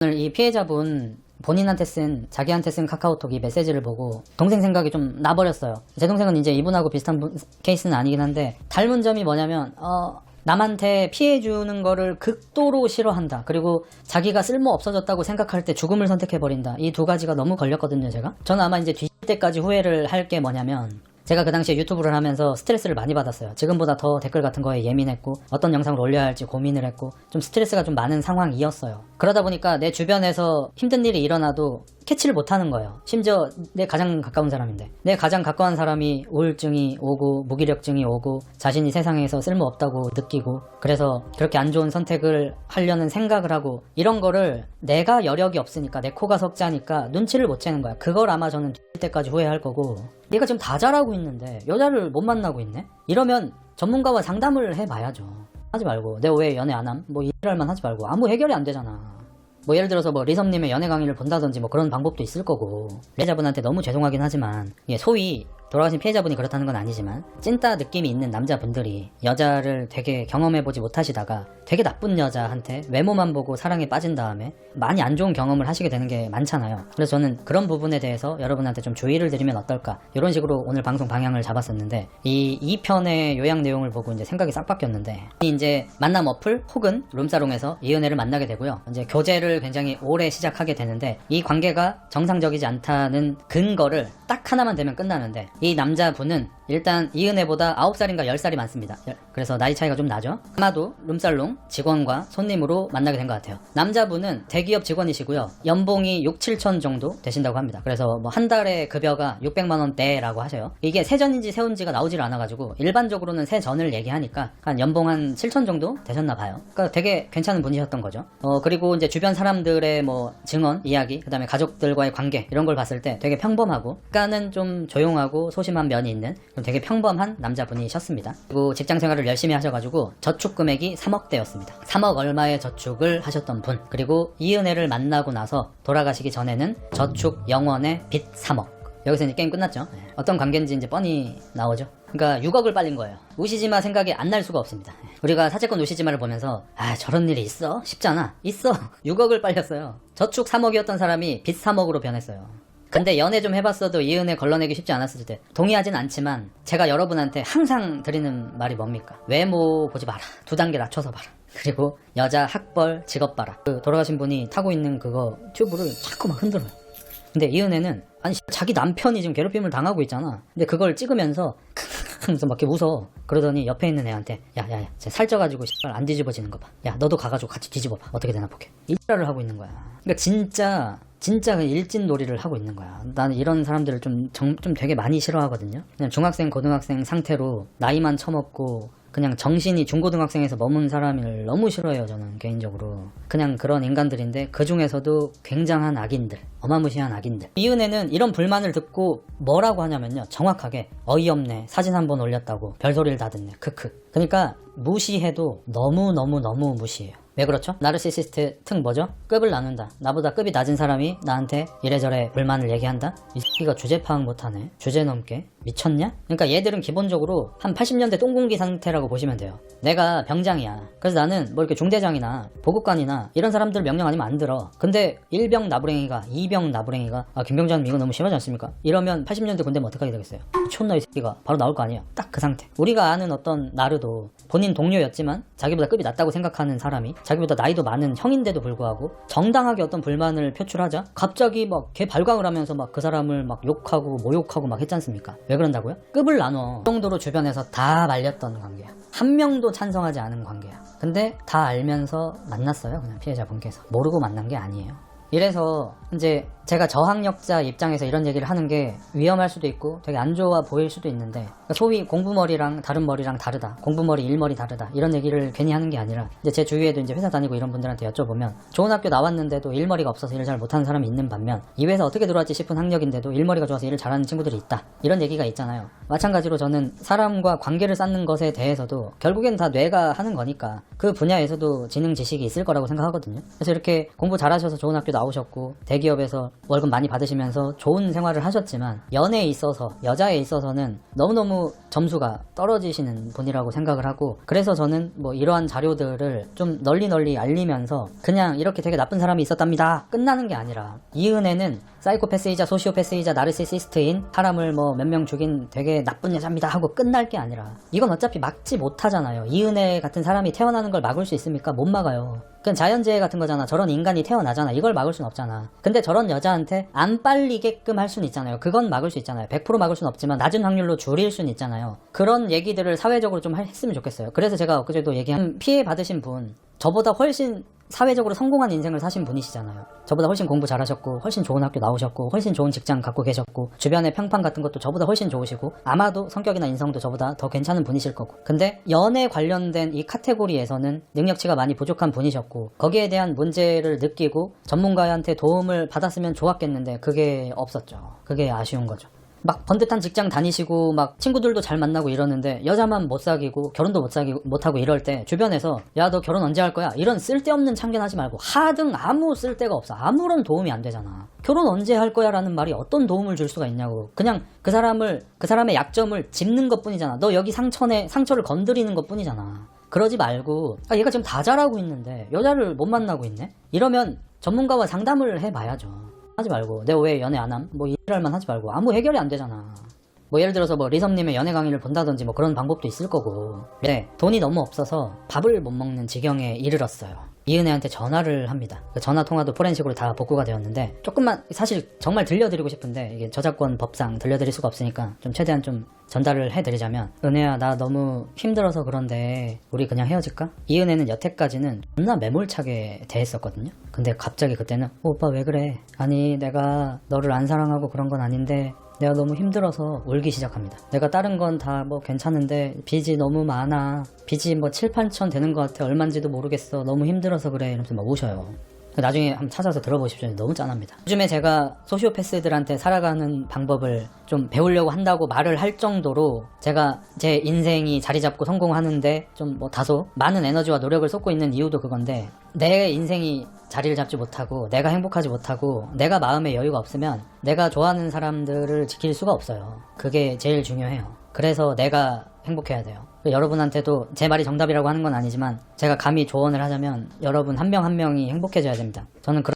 오늘 이 피해자분 자기한테 쓴 카카오톡 이 메시지를 보고 동생 생각이 좀 나버렸어요. 제 동생은 이제 이분하고 비슷한 케이스는 아니긴 한데 닮은 점이 뭐냐면 남한테 피해주는 거를 극도로 싫어한다. 그리고 자기가 쓸모 없어졌다고 생각할 때 죽음을 선택해버린다. 이 두 가지가 너무 걸렸거든요, 제가. 저는 아마 이제 뒤질 때까지 후회를 할 게 뭐냐면, 제가 그 당시에 유튜브를 하면서 스트레스를 많이 받았어요. 지금보다 더 댓글 같은 거에 예민했고, 어떤 영상을 올려야 할지 고민을 했고, 좀 스트레스가 좀 많은 상황이었어요. 그러다 보니까 내 주변에서 힘든 일이 일어나도 캐치를 못하는 거예요. 심지어 내 가장 가까운 사람인데, 내 가장 가까운 사람이 우울증이 오고 무기력증이 오고 자신이 세상에서 쓸모없다고 느끼고, 그래서 그렇게 안 좋은 선택을 하려는 생각을 하고, 이런 거를 내가 여력이 없으니까, 내 코가 석자니까 눈치를 못 채는 거야. 그걸 아마 저는 뒤질 때까지 후회할 거고, 얘가 지금 다 잘하고 있는데 여자를 못 만나고 있네? 이러면 전문가와 상담을 해봐야죠. 하지 말고 내가 왜 연애 안 함? 뭐 일할만 하지 말고. 아무 해결이 안 되잖아. 뭐 예를 들어서 뭐 리섭님의 연애 강의를 본다든지 뭐 그런 방법도 있을 거고. 피해자분한테 너무 죄송하긴 하지만, 소위 돌아가신 피해자분이 그렇다는 건 아니지만 찐따 느낌이 있는 남자분들이 여자를 되게 경험해보지 못하시다가 되게 나쁜 여자한테 외모만 보고 사랑에 빠진 다음에 많이 안 좋은 경험을 하시게 되는 게 많잖아요. 그래서 저는 그런 부분에 대해서 여러분한테 좀 주의를 드리면 어떨까, 이런 식으로 오늘 방송 방향을 잡았었는데, 이 편의 요약 내용을 보고 이제 생각이 싹 바뀌었는데, 이제 만남 어플 혹은 룸사롱에서 이은혜를 만나게 되고요. 이제 교제를 굉장히 오래 시작하게 되는데, 이 관계가 정상적이지 않다는 근거를 딱 하나만 되면 끝나는데, 이 남자분은 일단 이은혜보다 9살인가 10살이 많습니다. 그래서 나이 차이가 좀 나죠. 아마도 룸살롱 직원과 손님으로 만나게 된 것 같아요. 남자분은 대기업 직원이시고요. 연봉이 6, 7천 정도 되신다고 합니다. 그래서 뭐 한 달에 급여가 600만 원대라고 하셔요. 이게 세전인지 세운지가 나오질 않아가지고 일반적으로는 세전을 얘기하니까 한 연봉 한 7천 정도 되셨나 봐요. 그러니까 되게 괜찮은 분이셨던 거죠. 그리고 이제 주변 사람들의 뭐 증언, 이야기, 그 다음에 가족들과의 관계, 이런 걸 봤을 때 되게 평범하고, 약간은 좀 조용하고 소심한 면이 있는 되게 평범한 남자분이셨습니다. 그리고 직장생활을 열심히 하셔가지고 저축 금액이 3억대였습니다. 3억 얼마의 저축을 하셨던 분. 그리고 이은혜를 만나고 나서 돌아가시기 전에는 저축 영원의 빚 3억. 여기서 이제 게임 끝났죠. 어떤 관계인지 이제 뻔히 나오죠. 그러니까 6억을 빨린 거예요. 우시지마 생각이 안 날 수가 없습니다. 우리가 사채권 우시지마를 보면서 저런 일이 있어? 쉽잖아. 있어. 6억을 빨렸어요. 저축 3억이었던 사람이 빚 3억으로 변했어요. 근데 연애 좀 해봤어도 이은혜 걸러내기 쉽지 않았을 때, 동의하진 않지만 제가 여러분한테 항상 드리는 말이 뭡니까? 외모 보지 마라. 2단계 낮춰서 봐라. 그리고 여자 학벌 직업 봐라. 그 돌아가신 분이 타고 있는 그거 튜브를 자꾸 막 흔들어요. 근데 이은혜는 자기 남편이 지금 괴롭힘을 당하고 있잖아. 근데 그걸 찍으면서 하면서 막 이렇게 웃어. 그러더니 옆에 있는 애한테 야야야, 쟤 살쪄가지고 안 뒤집어지는 거 봐. 야, 너도 가가지고 같이 뒤집어봐. 어떻게 되나 보게. 일자를 하고 있는 거야. 그러니까 진짜 그 일진놀이를 하고 있는 거야. 나는 이런 사람들을 좀 되게 많이 싫어하거든요. 그냥 중학생, 고등학생 상태로 나이만 처먹고 그냥 정신이 중고등학생에서 머문 사람을 너무 싫어해요, 저는 개인적으로. 그냥 그런 인간들인데, 그 중에서도 굉장한 악인들, 어마무시한 악인들. 이은혜는 이런 불만을 듣고 뭐라고 하냐면요, 정확하게 어이없네, 사진 한번 올렸다고 별소리를 다 듣네, 크크. 그러니까 무시해도 너무 무시해요. 왜 그렇죠? 나르시시스트 특 뭐죠? 급을 나눈다. 나보다 급이 낮은 사람이 나한테 이래저래 불만을 얘기한다? 이 새끼가 주제 파악 못하네. 주제 넘게. 미쳤냐? 그러니까 얘들은 기본적으로 한 80년대 똥공기 상태라고 보시면 돼요. 내가 병장이야. 그래서 나는 뭐 이렇게 중대장이나 보급관이나 이런 사람들 명령 아니면 안 들어. 근데 1병 나부랭이가, 2병 나부랭이가 김병장님 이거 너무 심하지 않습니까? 이러면 80년대 군대면 어떡하게 되겠어요? 미쳤나 이 새끼가 바로 나올 거 아니에요. 딱 그 상태. 우리가 아는 어떤 나르도 본인 동료였지만 자기보다 급이 낮다고 생각하는 사람이 자기보다 나이도 많은 형인데도 불구하고 정당하게 어떤 불만을 표출하자 갑자기 막 걔 발광을 하면서 막 그 사람을 막 욕하고 모욕하고 막 했지 않습니까? 왜 그런다고요? 급을 나눠. 그 정도로 주변에서 다 말렸던 관계야. 한 명도 찬성하지 않은 관계야. 근데 다 알면서 만났어요, 그냥 피해자분께서. 모르고 만난 게 아니에요. 이래서 이제 제가 저학력자 입장에서 이런 얘기를 하는 게 위험할 수도 있고 되게 안 좋아 보일 수도 있는데, 소위 공부머리랑 다른 머리랑 다르다, 공부머리 일머리 다르다, 이런 얘기를 괜히 하는 게 아니라, 이제 제 주위에도 이제 회사 다니고 이런 분들한테 여쭤보면 좋은 학교 나왔는데도 일머리가 없어서 일을 잘 못하는 사람이 있는 반면, 이 회사 어떻게 들어왔지 싶은 학력인데도 일머리가 좋아서 일을 잘하는 친구들이 있다, 이런 얘기가 있잖아요. 마찬가지로 저는 사람과 관계를 쌓는 것에 대해서도 결국엔 다 뇌가 하는 거니까 그 분야에서도 지능 지식이 있을 거라고 생각하거든요. 그래서 이렇게 공부 잘하셔서 좋은 학교 나오셨고 대기업에서 월급 많이 받으시면서 좋은 생활을 하셨지만 연애에 있어서, 여자에 있어서는 너무너무 점수가 떨어지시는 분이라고 생각을 하고, 그래서 저는 뭐 이러한 자료들을 좀 널리 알리면서 그냥 이렇게 되게 나쁜 사람이 있었답니다 끝나는 게 아니라, 이은혜는 사이코패스이자 소시오패스이자 나르시시스트인, 사람을 뭐 몇 명 죽인 되게 나쁜 여자입니다 하고 끝날 게 아니라, 이건 어차피 막지 못하잖아요. 이은혜 같은 사람이 태어나는 걸 막을 수 있습니까? 못 막아요. 그건 자연재해 같은 거잖아. 저런 인간이 태어나잖아. 이걸 막을 순 없잖아. 근데 저런 여자한테 안 빨리게끔 할 수는 있잖아요. 그건 막을 수 있잖아요. 100% 막을 수는 없지만 낮은 확률로 줄일 수는 있잖아요. 그런 얘기들을 사회적으로 좀 했으면 좋겠어요. 그래서 제가 엊그제도 얘기한 피해 받으신 분, 저보다 훨씬 사회적으로 성공한 인생을 사신 분이시잖아요. 저보다 훨씬 공부 잘하셨고, 훨씬 좋은 학교 나오셨고, 훨씬 좋은 직장 갖고 계셨고, 주변의 평판 같은 것도 저보다 훨씬 좋으시고, 아마도 성격이나 인성도 저보다 더 괜찮은 분이실 거고. 근데 연애 관련된 이 카테고리에서는 능력치가 많이 부족한 분이셨고, 거기에 대한 문제를 느끼고 전문가한테 도움을 받았으면 좋았겠는데 그게 없었죠. 그게 아쉬운 거죠. 막 번듯한 직장 다니시고 막 친구들도 잘 만나고 이러는데 여자만 못 사귀고 결혼도 못하고 이럴 때 주변에서 야, 너 결혼 언제 할 거야? 이런 쓸데없는 참견하지 말고, 하등 아무 쓸데가 없어. 아무런 도움이 안 되잖아. 결혼 언제 할 거야? 라는 말이 어떤 도움을 줄 수가 있냐고. 그냥 그 사람의 약점을 짚는 것 뿐이잖아. 너 여기 상처를 건드리는 것 뿐이잖아. 그러지 말고, 얘가 지금 다 잘하고 있는데 여자를 못 만나고 있네? 이러면 전문가와 상담을 해봐야죠. 하지 말고 내가 왜 연애 안 함? 뭐 일할만 하지 말고. 아무 해결이 안 되잖아. 뭐 예를 들어서 뭐 리섭님의 연애 강의를 본다든지 뭐 그런 방법도 있을 거고. 네, 돈이 너무 없어서 밥을 못 먹는 지경에 이르렀어요. 이은혜한테 전화를 합니다. 그 전화 통화도 포렌식으로 다 복구가 되었는데, 조금만 사실 정말 들려드리고 싶은데 이게 저작권 법상 들려드릴 수가 없으니까 좀 최대한 좀 전달을 해드리자면, 은혜야, 나 너무 힘들어서 그런데 우리 그냥 헤어질까? 이은혜는 여태까지는 존나 매몰차게 대했었거든요. 근데 갑자기 그때는 오빠 왜 그래? 아니 내가 너를 안 사랑하고 그런 건 아닌데 내가 너무 힘들어서 울기 시작합니다. 내가 다른 건 다 뭐 괜찮은데 빚이 너무 많아. 빚이 뭐 7, 8천 되는 것 같아. 얼만지도 모르겠어. 너무 힘들어서 그래. 이러면서 막 우셔요. 나중에 한번 찾아서 들어보십시오. 너무 짠합니다. 요즘에 제가 소시오패스들한테 살아가는 방법을 좀 배우려고 한다고 말을 할 정도로 제가 제 인생이 자리 잡고 성공하는데 좀 뭐 다소 많은 에너지와 노력을 쏟고 있는 이유도 그건데, 내 인생이 자리를 잡지 못하고 내가 행복하지 못하고 내가 마음에 여유가 없으면 내가 좋아하는 사람들을 지킬 수가 없어요. 그게 제일 중요해요. 그래서 내가 행복해야 돼요. 여러분한테도 제 말이 정답이라고 하는 건 아니지만 제가 감히 조언을 하자면 여러분 한 명 한 명이 행복해져야 됩니다. 저는